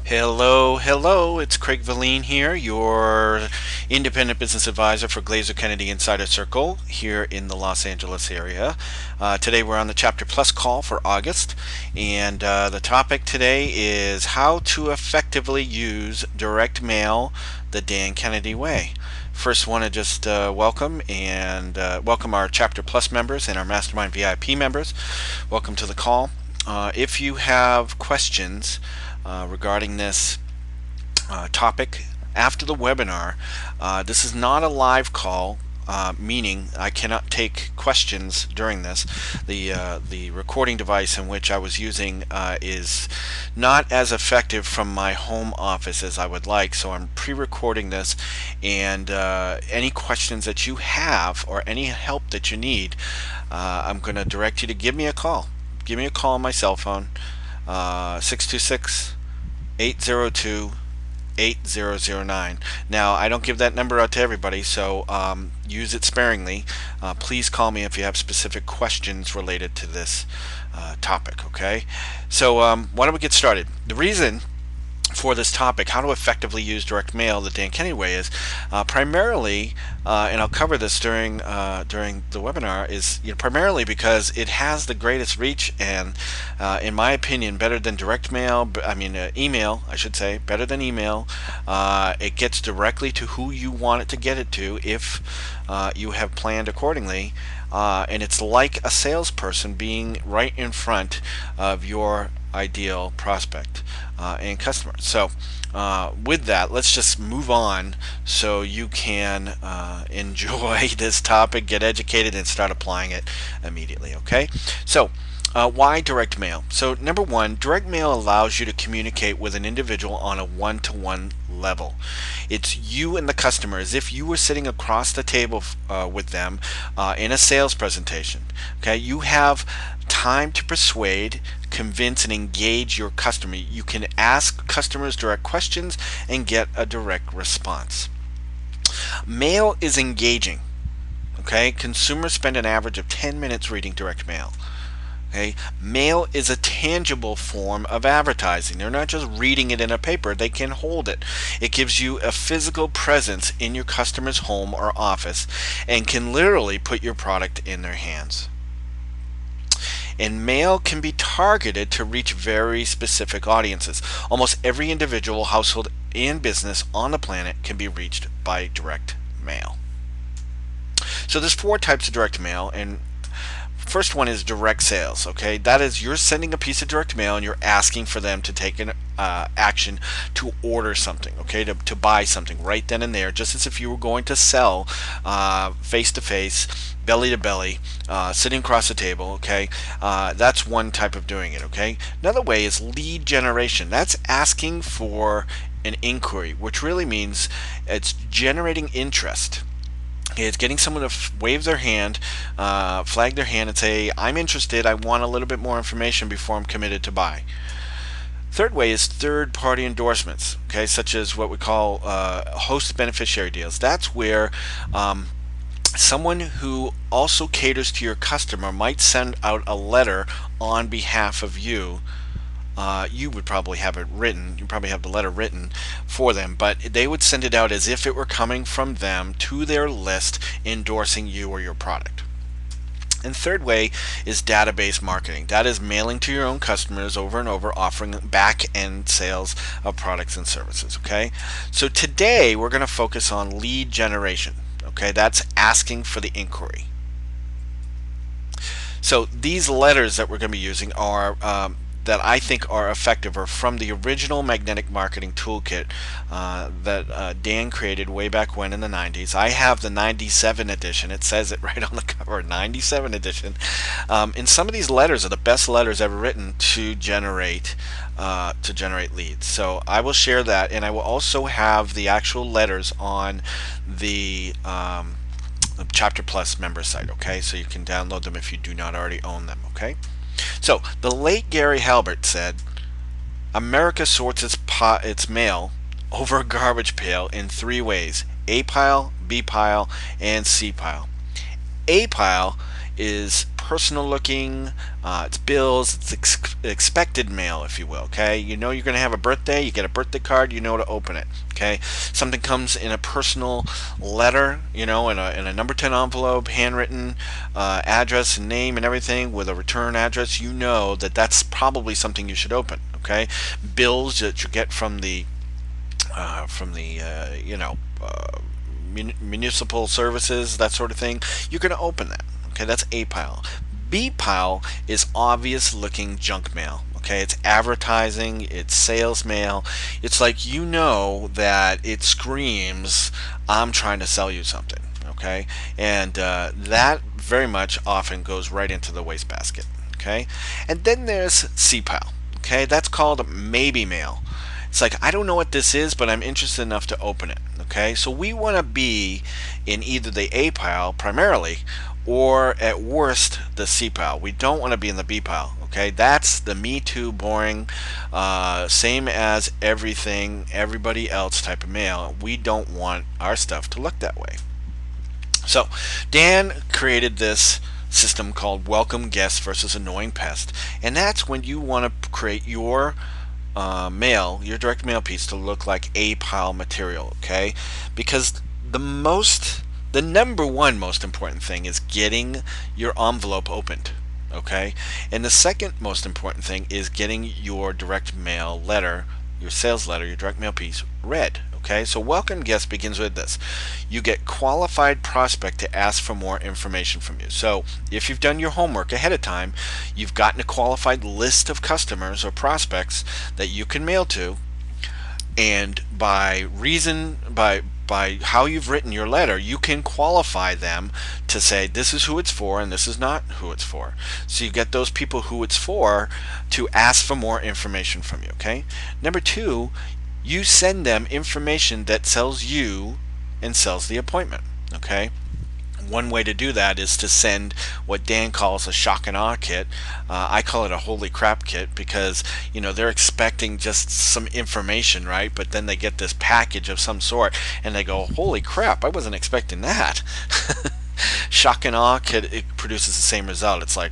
Hello, it's Craig Valine here, your independent business advisor for Glazer Kennedy Insider Circle here in the Los Angeles area. Today we're on the Cplus call for August, and the topic today is how to effectively use direct mail the Dan Kennedy way. First, want to just welcome our Chapter Plus members and our Mastermind VIP members. Welcome to the call. If you have questions regarding this topic after the webinar, this is not a live call, meaning I cannot take questions during this. The recording device in which I was using is not as effective from my home office as I would like, so I'm pre-recording this, and any questions that you have or any help that you need, I'm going to direct you to give me a call. Give me a call on my cell phone, 626 802 8009. Now, I don't give that number out to everybody, so use it sparingly. Please call me if you have specific questions related to this topic, okay? So why don't we get started? The reason for this topic, how to effectively use direct mail the Dan Kennedy way, is primarily, and I'll cover this during the webinar, is primarily because it has the greatest reach and, in my opinion, better than direct mail. Email, I should say, better than email. It gets directly to who you want it to get it to if you have planned accordingly. And it's like a salesperson being right in front of your ideal prospect and customer. So with that, let's just move on so you can enjoy this topic, get educated, and start applying it immediately. Okay, so why direct mail? So number one, direct mail allows you to communicate with an individual on a one-to-one level. It's you and the customer as if you were sitting across the table with them in a sales presentation. Okay, you have time to persuade, convince, and engage your customer. You can ask customers direct questions and get a direct response. Mail is engaging. Okay, consumers spend an average of 10 minutes reading direct mail. Okay, mail is a tangible form of advertising. They're not just reading it in a paper, they can hold it. It gives you a physical presence in your customer's home or office and can literally put your product in their hands. And mail can be targeted to reach very specific audiences. Almost every individual, household, and business on the planet can be reached by direct mail. So there's 4 types of direct mail, and first one is direct sales. Okay, that is, you're sending a piece of direct mail and you're asking for them to take an action to order something, okay, to buy something right then and there, just as if you were going to sell face to face, belly to belly, sitting across the table. Okay, that's one type of doing it. Okay, another way is lead generation. That's asking for an inquiry, which really means it's generating interest. It's getting someone to wave their hand, flag their hand, and say, I'm interested, I want a little bit more information before I'm committed to buy. Third way is third-party endorsements, okay, such as what we call host beneficiary deals. That's where someone who also caters to your customer might send out a letter on behalf of you. You would probably have it written, you probably have the letter written for them, but they would send it out as if it were coming from them to their list endorsing you or your product. And third way is database marketing. That is mailing to your own customers over and over, offering back-end sales of products and services. Okay, so today we're going to focus on lead generation. Okay, that's asking for the inquiry. So these letters that we're going to be using are that I think are effective are from the original magnetic marketing toolkit that Dan created way back when in the 90s. I have the 97 edition. It says it right on the cover, 97 edition. And some of these letters are the best letters ever written to generate leads. So I will share that, and I will also have the actual letters on the Chapter Plus member site. Okay, so you can download them if you do not already own them. Okay. So the late Gary Halbert said, America sorts its mail over a garbage pail in 3 ways: A pile, B pile, and C pile. A pile is personal looking. It's bills. It's expected mail, if you will. Okay, you know you're going to have a birthday. You get a birthday card. You know to open it. Okay, something comes in a personal letter. You know, in a number 10 envelope, handwritten, address and name and everything with a return address. You know that that's probably something you should open. Okay, bills that you get from the municipal services, that sort of thing, you're going to open that. Okay, that's A pile. B pile is obvious looking junk mail. Okay, it's advertising, it's sales mail. It's like you know that it screams, I'm trying to sell you something. Okay, and that very much often goes right into the wastebasket. Okay, and then there's C pile. Okay, that's called maybe mail. It's like, I don't know what this is, but I'm interested enough to open it. Okay, so we want to be in either the A pile primarily, or at worst the C pile. We don't want to be in the B pile. Okay, that's the me too, boring, same as everything, everybody else type of mail. We don't want our stuff to look that way. So Dan created this system called Welcome Guest versus Annoying Pest, and that's when you want to create your your direct mail piece to look like A pile material. Okay, because the number one most important thing is getting your envelope opened. Okay, and the second most important thing is getting your direct mail letter, your sales letter, your direct mail piece read. Okay, so welcome guest begins with this. You get qualified prospect to ask for more information from you. So if you've done your homework ahead of time, you've gotten a qualified list of customers or prospects that you can mail to, and by how you've written your letter, you can qualify them to say this is who it's for and this is not who it's for. So you get those people who it's for to ask for more information from you. Okay, number two, you send them information that sells you and sells the appointment. Okay, one way to do that is to send what Dan calls a shock and awe kit. I call it a holy crap kit, because they're expecting just some information, right? But then they get this package of some sort and they go, holy crap, I wasn't expecting that. Shock and awe kit, it produces the same result. It's like,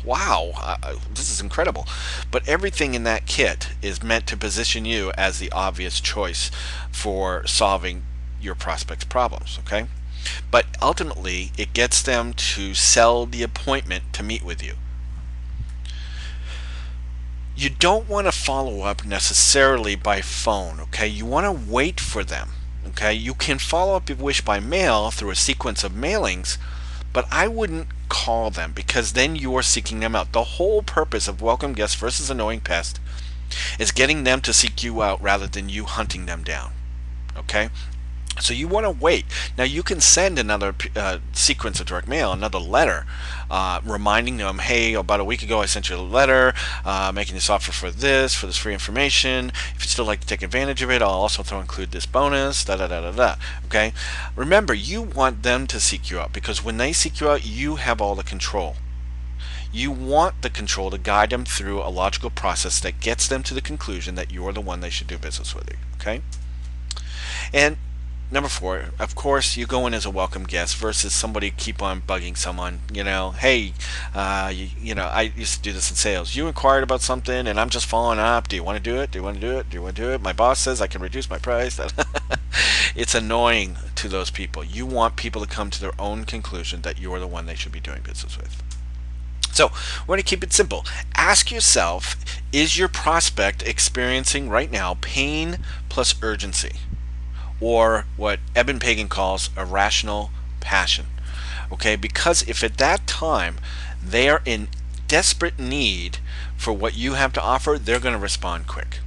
wow, this is incredible. But everything in that kit is meant to position you as the obvious choice for solving your prospect's problems. Okay, but ultimately it gets them to sell the appointment to meet with you. You don't want to follow up necessarily by phone. Okay, you want to wait for them. Okay, you can follow up if you wish by mail through a sequence of mailings, but I wouldn't call them, because then you're seeking them out. The whole purpose of Welcome Guest versus Annoying Pest is getting them to seek you out rather than you hunting them down. Okay, so you want to wait. Now you can send another sequence of direct mail, another letter, reminding them, hey, about a week ago I sent you a letter making this offer for this free information. If you'd still like to take advantage of it, I'll also include this bonus, da da da da da. Okay, remember, you want them to seek you out, because when they seek you out, you have all the control. You want the control to guide them through a logical process that gets them to the conclusion that you're the one they should do business with. Okay, and number four, of course, you go in as a welcome guest versus somebody keep on bugging someone. Hey, I used to do this in sales. You inquired about something, and I'm just following up. Do you want to do it? Do you want to do it? Do you want to do it? My boss says I can reduce my price. It's annoying to those people. You want people to come to their own conclusion that you're the one they should be doing business with. So we're going to keep it simple. Ask yourself, is your prospect experiencing right now pain plus urgency? Or what Eben Pagan calls a rational passion. Okay, because if at that time they are in desperate need for what you have to offer, they're going to respond quick.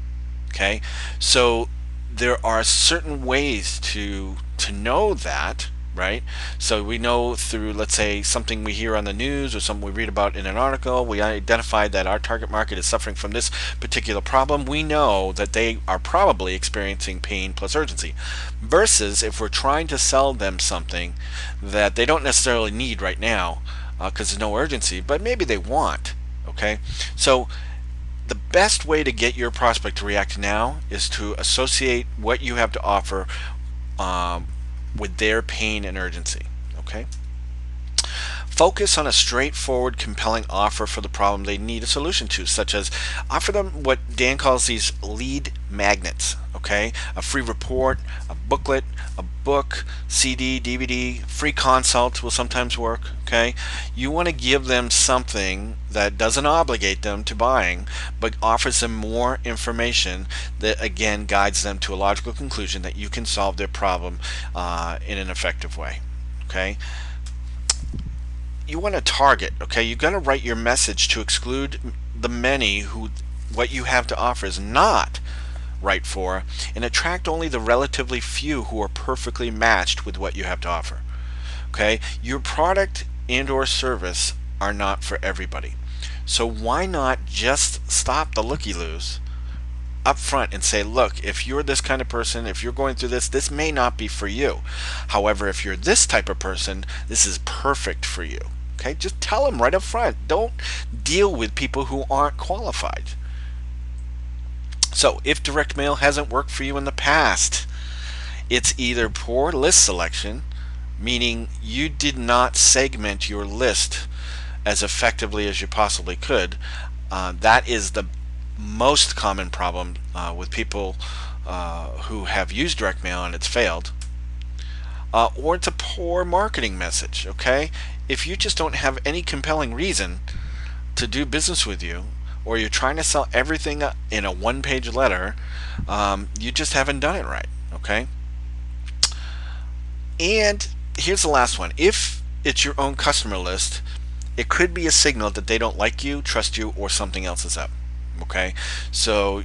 Okay, so there are certain ways to know that, right? So we know through, let's say, something we hear on the news or something we read about in an article, we identify that our target market is suffering from this particular problem. We know that they are probably experiencing pain plus urgency. Versus if we're trying to sell them something that they don't necessarily need right now, because there's no urgency, but maybe they want. Okay, so the best way to get your prospect to react now is to associate what you have to offer with their pain and urgency. Okay. Focus on a straightforward, compelling offer for the problem they need a solution to, such as offer them what Dan calls these lead magnets. Okay, a free report, a booklet, a book, CD, DVD, free consult will sometimes work. Okay, you want to give them something that doesn't obligate them to buying, but offers them more information that again guides them to a logical conclusion that you can solve their problem in an effective way. Okay, you want to target. Okay, you're going to write your message to exclude the many who what you have to offer is not right for, and attract only the relatively few who are perfectly matched with what you have to offer. Okay, your product and or service are not for everybody, so why not just stop the looky-loos up front and say, look, if you're this kind of person, if you're going through this may not be for you. However, if you're this type of person, this is perfect for you. Okay, just tell them right up front. Don't deal with people who aren't qualified. So if direct mail hasn't worked for you in the past, it's either poor list selection, meaning you did not segment your list as effectively as you possibly could. That is the most common problem with people who have used direct mail and it's failed. Or it's a poor marketing message. Okay, if you just don't have any compelling reason to do business with you, or you're trying to sell everything in a one-page letter, you just haven't done it right. Okay, and here's the last one. If it's your own customer list, it could be a signal that they don't like you, trust you, or something else is up. Okay, so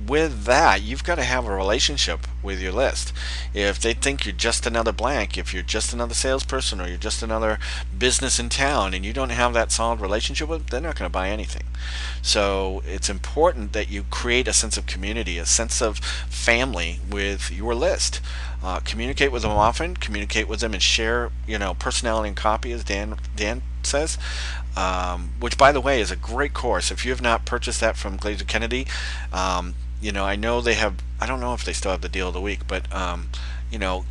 with that, you've got to have a relationship with your list. If they think you're just another blank, if you're just another salesperson, or you're just another business in town, and you don't have that solid relationship with them, they're not going to buy anything. So it's important that you create a sense of community, a sense of family with your list. Communicate with them often, communicate with them, and share personality and copy, as Dan says, which by the way is a great course. If you have not purchased that from Glazer Kennedy, I know they have, I don't know if they still have the deal of the week, but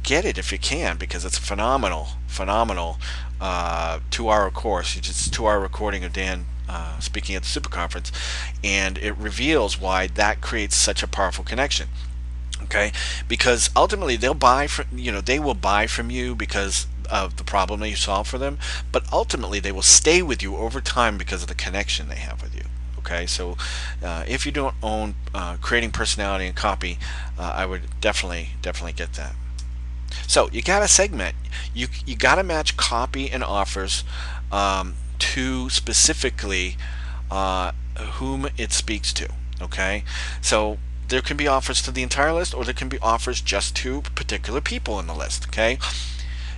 get it if you can, because it's a phenomenal 2-hour course. It's just a 2-hour recording of Dan speaking at the super conference, and it reveals why that creates such a powerful connection. Okay, because ultimately they will buy from you because of the problem that you solve for them, but ultimately they will stay with you over time because of the connection they have with you. Okay, so if you don't own creating personality and copy, I would definitely get that. So you got to segment. You got to match copy and offers to specifically whom it speaks to. Okay, so there can be offers to the entire list, or there can be offers just to particular people in the list. Okay,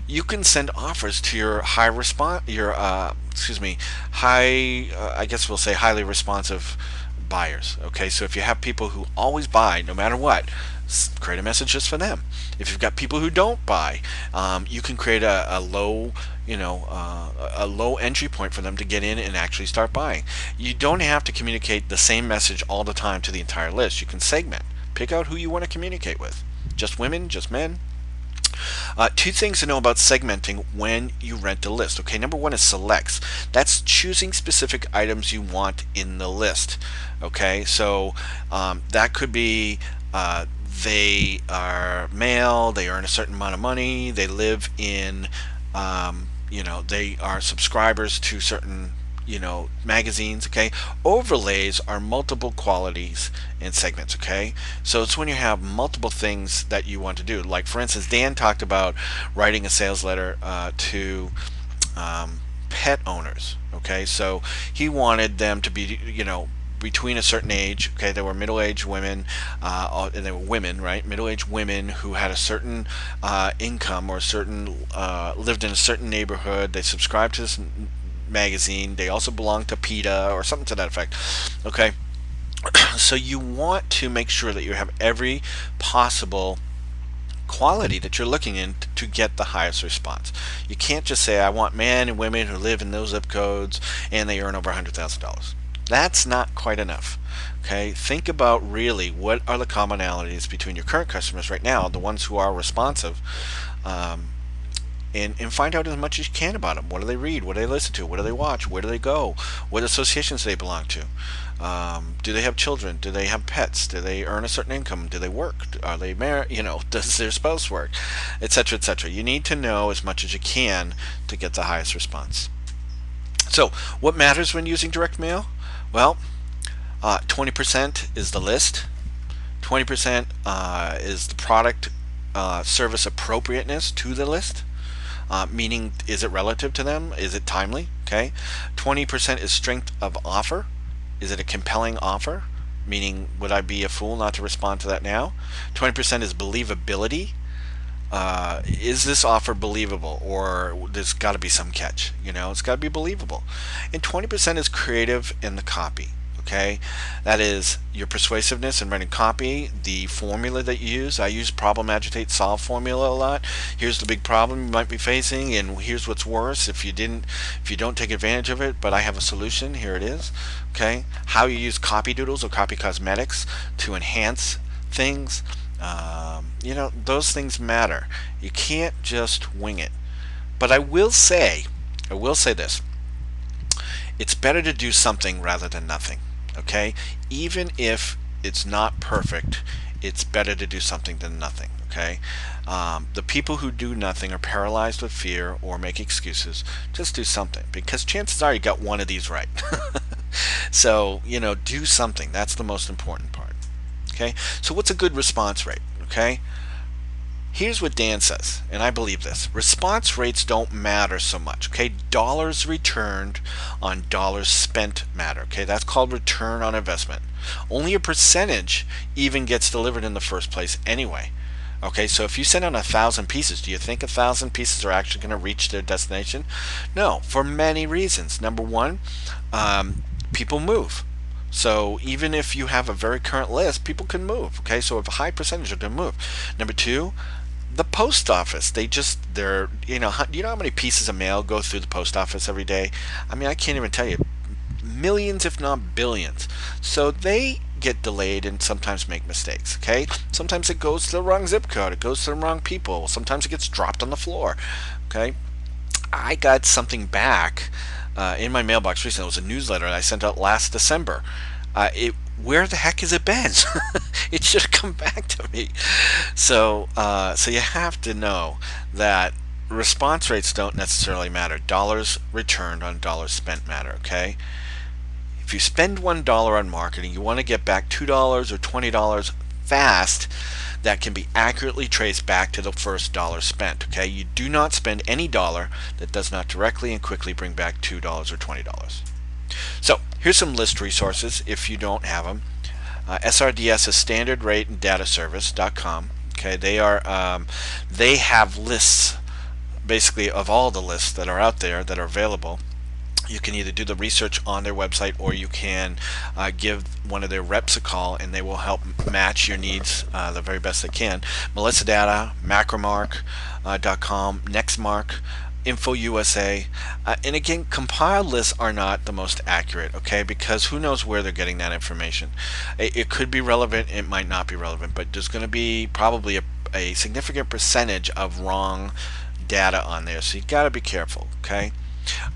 you can send offers to your high response, I guess we'll say highly responsive buyers. Okay, so if you have people who always buy no matter what, create a message just for them. If you've got people who don't buy, you can create a low entry point for them to get in and actually start buying. You don't have to communicate the same message all the time to the entire list. You can segment, pick out who you want to communicate with. Just women, just men. Two things to know about segmenting when you rent a list. Okay, number one is selects. That's choosing specific items you want in the list. Okay, so that could be they are male, they earn a certain amount of money, they live in, they are subscribers to certain magazines. Okay, overlays are multiple qualities in segments. Okay, so it's when you have multiple things that you want to do. Like for instance, Dan talked about writing a sales letter to pet owners. Okay, so he wanted them to be between a certain age. Okay, they were middle-aged women, and they were women, right? Middle-aged women who had a certain income, or lived in a certain neighborhood. They subscribed to this magazine. They also belong to PETA or something to that effect. Okay, so you want to make sure that you have every possible quality that you're looking in to get the highest response. You can't just say I want men and women who live in those zip codes and they earn over $100,000. That's not quite enough. Okay, think about really what are the commonalities between your current customers right now, the ones who are responsive, and find out as much as you can about them. What do they read? What do they listen to? What do they watch? Where do they go? What associations do they belong to? Do they have children? Do they have pets? Do they earn a certain income? Do they work? Are they married? Does their spouse work? Etc. Etc. You need to know as much as you can to get the highest response. So, what matters when using direct mail? Well, 20% is the list. 20% is the product service appropriateness to the list, meaning is it relative to them? Is it timely? Okay. 20% is strength of offer. Is it a compelling offer? Meaning, would I be a fool not to respond to that now? 20% is believability. Is this offer believable, or there's got to be some catch? It's got to be believable. And 20% is creative in the copy. Okay, that is your persuasiveness in writing copy, the formula that you use. I use problem, agitate, solve formula a lot. Here's the big problem you might be facing, and here's what's worse if you don't take advantage of it, but I have a solution. Here it is. Okay, how you use copy doodles or copy cosmetics to enhance things. Those things matter. You can't just wing it. But I will say this. It's better to do something rather than nothing. Okay? Even if it's not perfect, it's better to do something than nothing. Okay? The people who do nothing are paralyzed with fear or make excuses. Just do something, because chances are you got one of these right. So, do something. That's the most important part. Okay? So what's a good response rate? Okay? Here's what Dan says, and I believe this. Response rates don't matter so much. Okay, dollars returned on dollars spent matter. Okay, that's called return on investment. Only a percentage even gets delivered in the first place anyway. Okay, so if you send out 1,000 pieces, do you think 1,000 pieces are actually going to reach their destination? No, for many reasons. Number one, people move. So even if you have a very current list, people can move. Okay, so a high percentage are going to move. Number two, the post office, do you know how many pieces of mail go through the post office every day? I mean, I can't even tell you. Millions, if not billions. So they get delayed and sometimes make mistakes. Okay, sometimes it goes to the wrong zip code, it goes to the wrong people, sometimes it gets dropped on the floor. Okay, I got something back in my mailbox recently. It was a newsletter I sent out last December. Where the heck has it been? It should have come back to me. So you have to know that response rates don't necessarily matter. Dollars returned on dollars spent matter. Okay. If you spend $1 on marketing, you want to get back $2 or $20 fast. That can be accurately traced back to the first dollar spent. Okay, you do not spend any dollar that does not directly and quickly bring back $2 or $20. So here's some list resources if you don't have them. SRDS is Standard Rate and Data Service.com. Okay, they have lists basically of all the lists that are out there that are available. You can either do the research on their website, or you can give one of their reps a call, and they will help match your needs the very best they can. Melissa Data, Macromark.com, Nextmark, InfoUSA, and again, compiled lists are not the most accurate, okay, because who knows where they're getting that information. It could be relevant, it might not be relevant, but there's going to be probably a significant percentage of wrong data on there, so you got to be careful. Okay.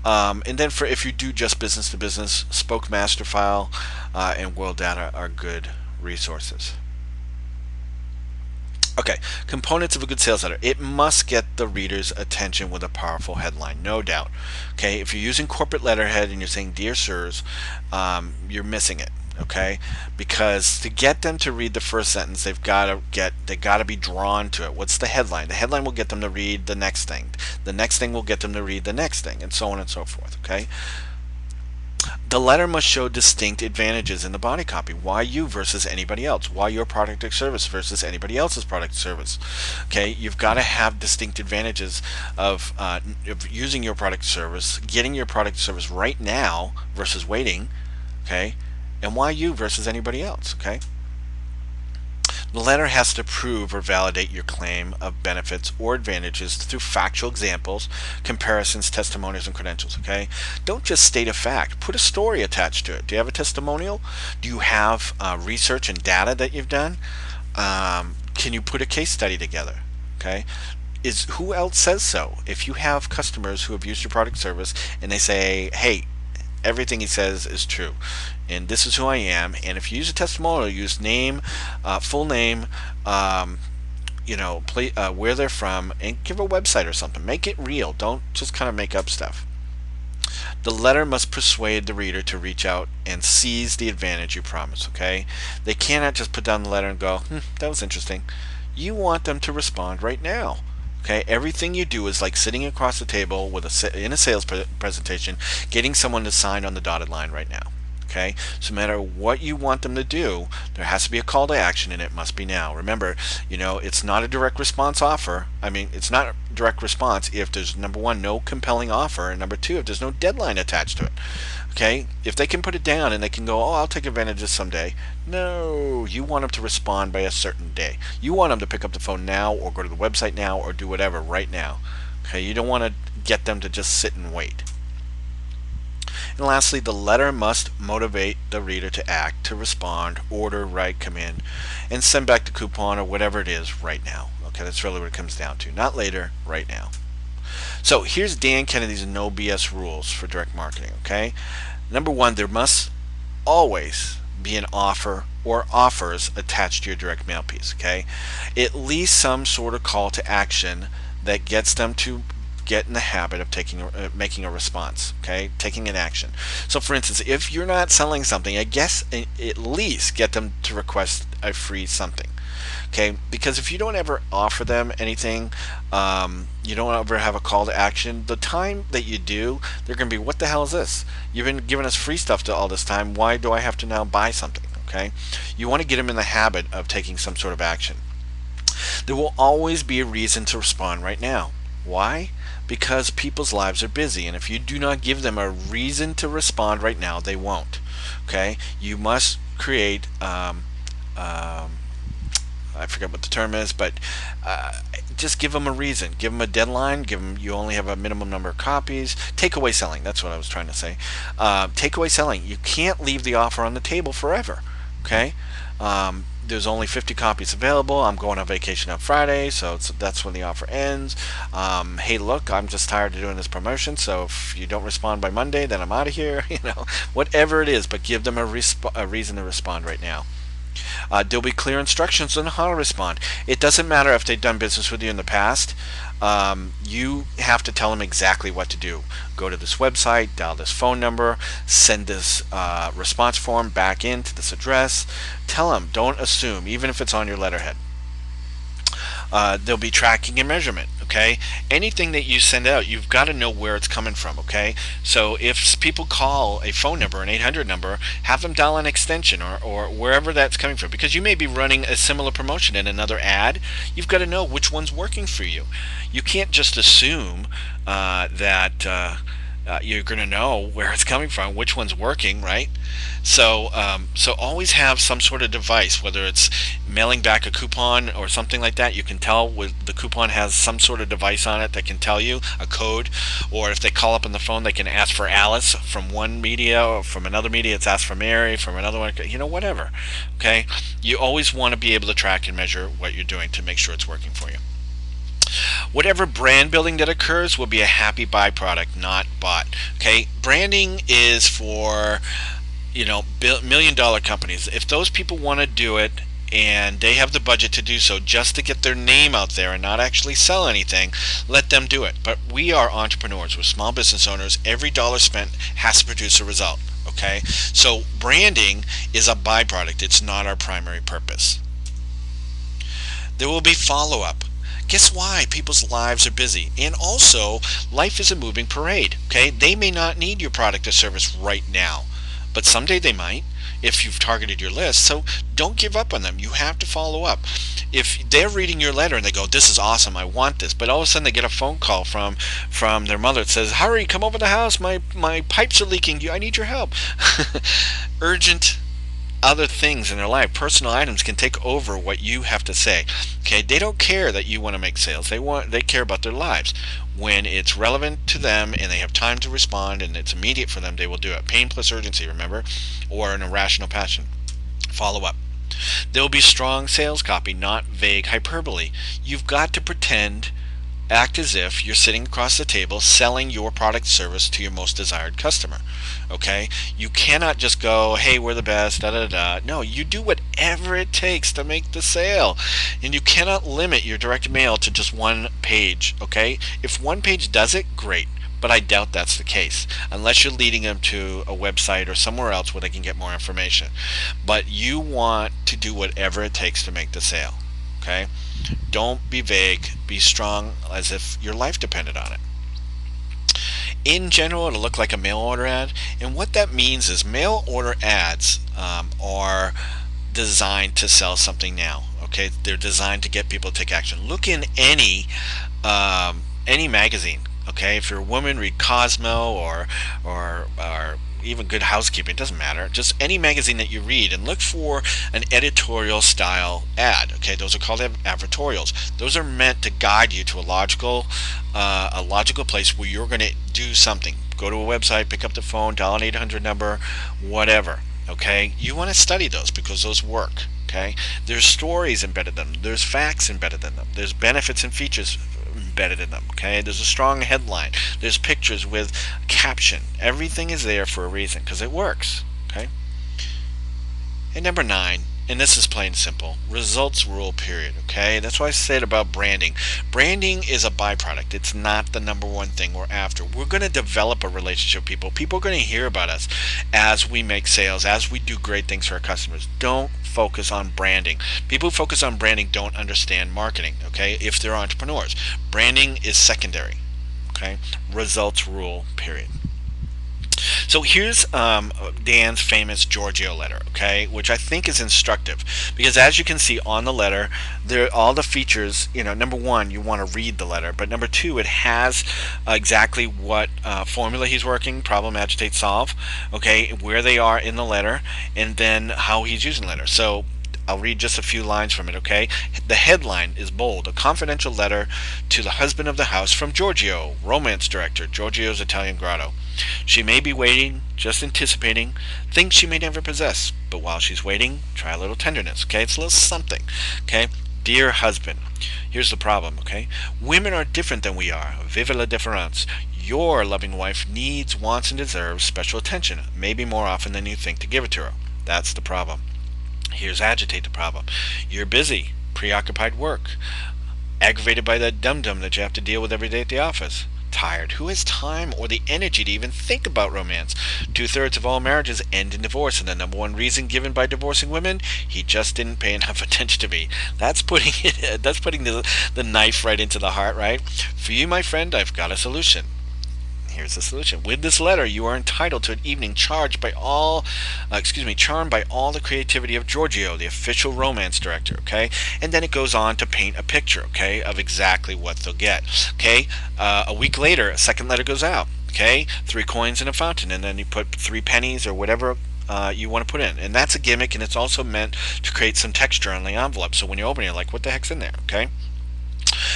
And then if you do just business to business, Spoke Masterfile and World Data are good resources. Okay, components of a good sales letter. It must get the reader's attention with a powerful headline, no doubt. Okay, if you're using corporate letterhead and you're saying "Dear Sirs," you're missing it. Okay, because to get them to read the first sentence, they got to be drawn to it. What's the headline? The headline will get them to read the next thing. The next thing will get them to read the next thing, and so on and so forth. Okay. The letter must show distinct advantages in the body copy. Why you versus anybody else? Why your product or service versus anybody else's product or service? Okay, you've got to have distinct advantages of using your product or service, getting your product or service right now versus waiting. Okay, and why you versus anybody else. Okay. The letter has to prove or validate your claim of benefits or advantages through factual examples, comparisons, testimonials, and credentials. Okay, don't just state a fact. Put a story attached to it. Do you have a testimonial? Do you have research and data that you've done? Can you put a case study together? Okay, is who else says so? If you have customers who have used your product service and they say, hey, everything he says is true, and this is who I am, and if you use a testimonial, use name, full name, um, where they're from, and give a website or something. Make it real. Don't just kind of make up stuff. The letter must persuade the reader to reach out and seize the advantage you promise, okay? They cannot just put down the letter and go, that was interesting. You want them to respond right now. Okay, everything you do is like sitting across the table in a sales presentation, getting someone to sign on the dotted line right now. Okay, so no matter what you want them to do, there has to be a call to action, and it must be now. Remember, it's not a direct response offer. I mean, it's not a direct response if there's, number one, no compelling offer, and number two, if there's no deadline attached to it. Okay, if they can put it down and they can go, oh, I'll take advantage of this someday. No, you want them to respond by a certain day. You want them to pick up the phone now, or go to the website now, or do whatever right now. Okay, you don't want to get them to just sit and wait. And lastly, the letter must motivate the reader to act, to respond, order, write, come in, and send back the coupon or whatever it is right now. Okay, that's really what it comes down to. Not later, right now. So here's Dan Kennedy's no BS rules for direct marketing. Okay, number one, there must always be an offer or offers attached to your direct mail piece. Okay, at least some sort of call to action that gets them to get in the habit of making a response. Okay, taking an action. So for instance, if you're not selling something, I guess at least get them to request a free something. Okay, because if you don't ever offer them anything, you don't ever have a call to action, the time that you do, they're going to be, what the hell is this? You've been giving us free stuff to all this time. Why do I have to now buy something? Okay, you want to get them in the habit of taking some sort of action. There will always be a reason to respond right now. Why? Because people's lives are busy, and if you do not give them a reason to respond right now, they won't. Okay, you must create I forget what the term is, but just give them a reason. Give them a deadline. Give them, you only have a minimum number of copies. Takeaway selling, that's what I was trying to say. Takeaway selling, you can't leave the offer on the table forever. Okay, there's only 50 copies available. I'm going on vacation on Friday, so that's when the offer ends. Hey, look, I'm just tired of doing this promotion, so if you don't respond by Monday, then I'm out of here. Whatever it is, but give them a reason to respond right now. There'll be clear instructions on how to respond. It doesn't matter if they've done business with you in the past. You have to tell them exactly what to do. Go to this website, dial this phone number, send this response form back into this address. Tell them, don't assume, even if it's on your letterhead. There'll be tracking and measurement. Okay, anything that you send out, you've got to know where it's coming from. Okay, so if people call a phone number, an 800 number, have them dial an extension or wherever that's coming from, because you may be running a similar promotion in another ad. You've got to know which one's working for you. You can't just assume that you're going to know where it's coming from, which one's working, right? So always have some sort of device, whether it's mailing back a coupon or something like that. You can tell with the coupon has some sort of device on it that can tell you a code, or if they call up on the phone, they can ask for Alice from one media, or from another media it's asked for Mary, from another one, whatever. Okay, you always want to be able to track and measure what you're doing to make sure it's working for you. Whatever brand building that occurs will be a happy byproduct, not bought. Okay, branding is for $1 million companies. If those people want to do it and they have the budget to do so, just to get their name out there and not actually sell anything, let them do it. But we are entrepreneurs, we're small business owners. Every dollar spent has to produce a result. Okay, so branding is a byproduct, it's not our primary purpose. There will be follow-up. Guess why? People's lives are busy, and also life is a moving parade. Okay, they may not need your product or service right now, but someday they might if you've targeted your list. So don't give up on them. You have to follow up. If they're reading your letter and they go, this is awesome, I want this, but all of a sudden they get a phone call from their mother that says, hurry, come over to the house, my pipes are leaking, I need your help. Urgent other things in their life, personal items, can take over what you have to say. Okay, they don't care that you want to make sales. They care about their lives. When it's relevant to them and they have time to respond and it's immediate for them, they will do it. Pain plus urgency, remember, or an irrational passion. Follow up. There will be strong sales copy, not vague hyperbole. You've got to pretend Act as if you're sitting across the table selling your product service to your most desired customer. Okay? You cannot just go, hey, we're the best, da da da. No, you do whatever it takes to make the sale. And you cannot limit your direct mail to just one page. Okay? If one page does it, great. But I doubt that's the case, unless you're leading them to a website or somewhere else where they can get more information. But you want to do whatever it takes to make the sale. Okay? Don't be vague. Be strong as if your life depended on it. In general, it'll look like a mail order ad. And what that means is mail order ads are designed to sell something now. Okay, they're designed to get people to take action. Look in any magazine. Okay, if you're a woman, read Cosmo or even Good Housekeeping. It doesn't matter. Just any magazine that you read, and look for an editorial style ad. Okay, those are called advertorials. Those are meant to guide you to a logical place where you're going to do something. Go to a website, pick up the phone, dial an 800 number, whatever. Okay, you want to study those because those work. Okay, there's stories embedded in them. There's facts embedded in them. There's benefits and features embedded in them. Okay, there's a strong headline. There's pictures with caption. Everything is there for a reason because it works. Okay. And number 9, and this is plain simple, results rule, period. Okay, that's why I said about branding. Branding is a byproduct. It's not the number one thing we're after. We're going to develop a relationship with people. People are going to hear about us as we make sales, as we do great things for our customers. Don't focus on branding. People who focus on branding don't understand marketing. Okay, if they're entrepreneurs, branding is secondary. Okay, results rule, period. So here's Dan's famous Giorgio letter, okay, which I think is instructive because as you can see on the letter, there all the features. Number one, you want to read the letter, but number two, it has exactly what formula he's working, problem, agitate, solve, okay, where they are in the letter, and then how he's using the letter. So I'll read just a few lines from it, okay? The headline is bold. A confidential letter to the husband of the house from Giorgio, romance director, Giorgio's Italian Grotto. She may be waiting, just anticipating, things she may never possess. But while she's waiting, try a little tenderness, okay? It's a little something, okay? Dear husband, here's the problem, okay? Women are different than we are. Vive la différence. Your loving wife needs, wants, and deserves special attention, maybe more often than you think to give it to her. That's the problem. Here's agitate the problem. You're busy, preoccupied work, aggravated by that dum-dum that you have to deal with every day at the office. Tired. Who has time or the energy to even think about romance? 2/3 of all marriages end in divorce, and the number one reason given by divorcing women: he just didn't pay enough attention to me. That's putting the knife right into the heart, right? For you, my friend, I've got a solution. Here's the solution. With this letter, you are entitled to an evening charmed by all the creativity of Giorgio, the official romance director. Okay, and then it goes on to paint a picture, okay, of exactly what they'll get. Okay, a week later, a second letter goes out. Okay, 3 coins in a fountain, and then you put 3 pennies or whatever you want to put in, and that's a gimmick, and it's also meant to create some texture on the envelope. So when you open it, you're like, what the heck's in there? Okay.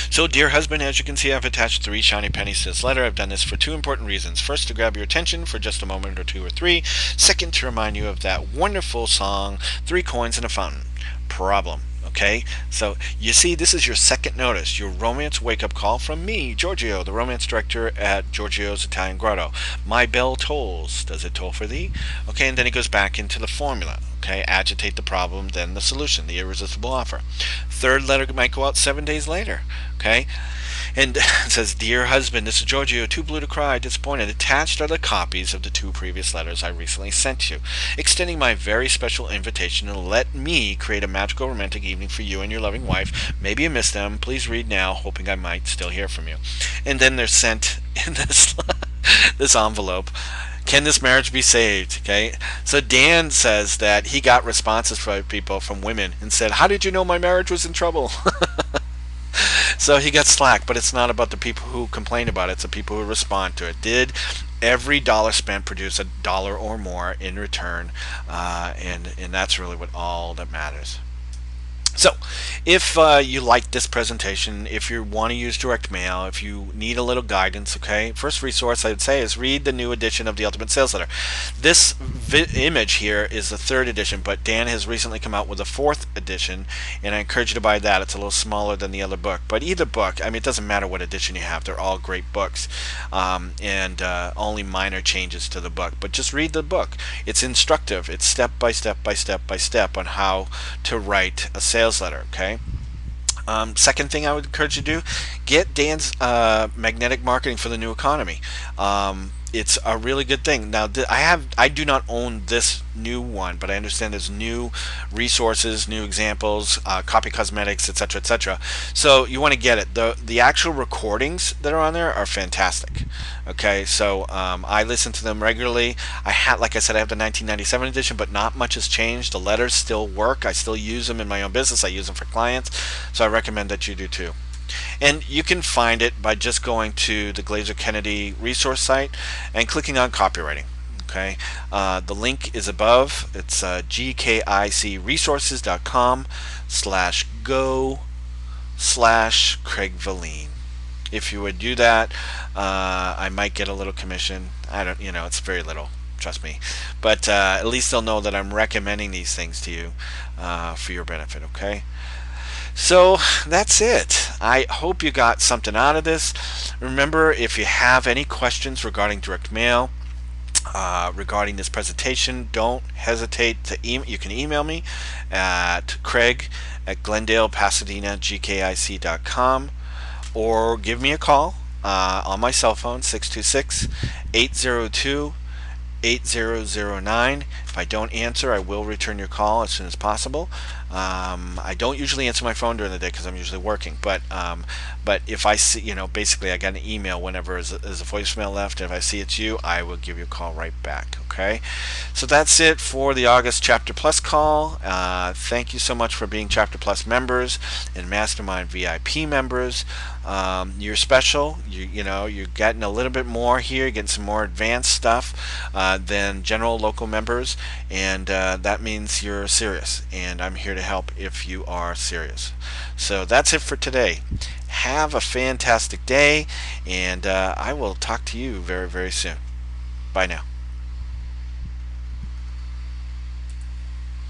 So, dear husband, as you can see, I've attached 3 shiny pennies to this letter. I've done this for 2 important reasons. First, to grab your attention for just a moment or 2 or 3. Second, to remind you of that wonderful song, 3 coins in a fountain. Problem. Okay, so you see, this is your second notice, your romance wake-up call from me, Giorgio, the romance director at Giorgio's Italian Grotto. My bell tolls. Does it toll for thee? Okay, and then it goes back into the formula. Okay, agitate the problem, then the solution, the irresistible offer. Third letter might go out 7 days later. Okay, and it says, Dear husband, this is Giorgio, too blue to cry, disappointed. Attached are the copies of the 2 previous letters I recently sent you, extending my very special invitation to let me create a magical romantic evening for you and your loving wife. Maybe you missed them. Please read now, hoping I might still hear from you. And then they're sent in this envelope. Can this marriage be saved? Okay, so Dan says that he got responses from people, from women, and said, how did you know my marriage was in trouble? So he got slack, but it's not about the people who complain about it, it's the people who respond to it. Did every dollar spent produce a dollar or more in return? And that's really what all that matters. So, if you like this presentation, if you want to use direct mail, if you need a little guidance, okay, first resource I would say is read the new edition of the Ultimate Sales Letter. This image here is the third edition, but Dan has recently come out with a fourth edition, and I encourage you to buy that. It's a little smaller than the other book, but either book, I mean, it doesn't matter what edition you have, they're all great books, and only minor changes to the book. But just read the book. It's instructive. It's step by step by step by step on how to write a sales letter. Okay. Second thing I would encourage you to do, get Dan's magnetic marketing for the new economy. It's a really good thing. Now, I do not own this new one, but I understand there's new resources, new examples, copy cosmetics, etc., etc. So you want to get it. The actual recordings that are on there are fantastic. Okay, so I listen to them regularly. Like I said, I have the 1997 edition, but not much has changed. The letters still work. I still use them in my own business. I use them for clients, so I recommend that you do too. And you can find it by just going to the Glazer Kennedy resource site and clicking on copywriting. Okay, the link is above. It's gkicresources.com/go/Craig Valine. If you would do that, I might get a little commission. I don't, it's very little, trust me. But at least they'll know that I'm recommending these things to you for your benefit, okay? So that's it. I hope you got something out of this. Remember, if you have any questions regarding direct mail, regarding this presentation, don't hesitate to email. You can email me at craig@glendalepasadenagkic.com, or give me a call on my cell phone, 626-802-8009. If I don't answer, I will return your call as soon as possible. I don't usually answer my phone during the day because I'm usually working. But if I see, basically I got an email whenever there's a voicemail left. If I see it's you, I will give you a call right back. Okay. So that's it for the August Chapter Plus call. Thank you so much for being Chapter Plus members and Mastermind VIP members. You're special. You're getting a little bit more here. You're getting some more advanced stuff than general local members, and that means you're serious. And I'm here to help if you are serious. So that's it for today. Have a fantastic day, and I will talk to you very, very soon. Bye now.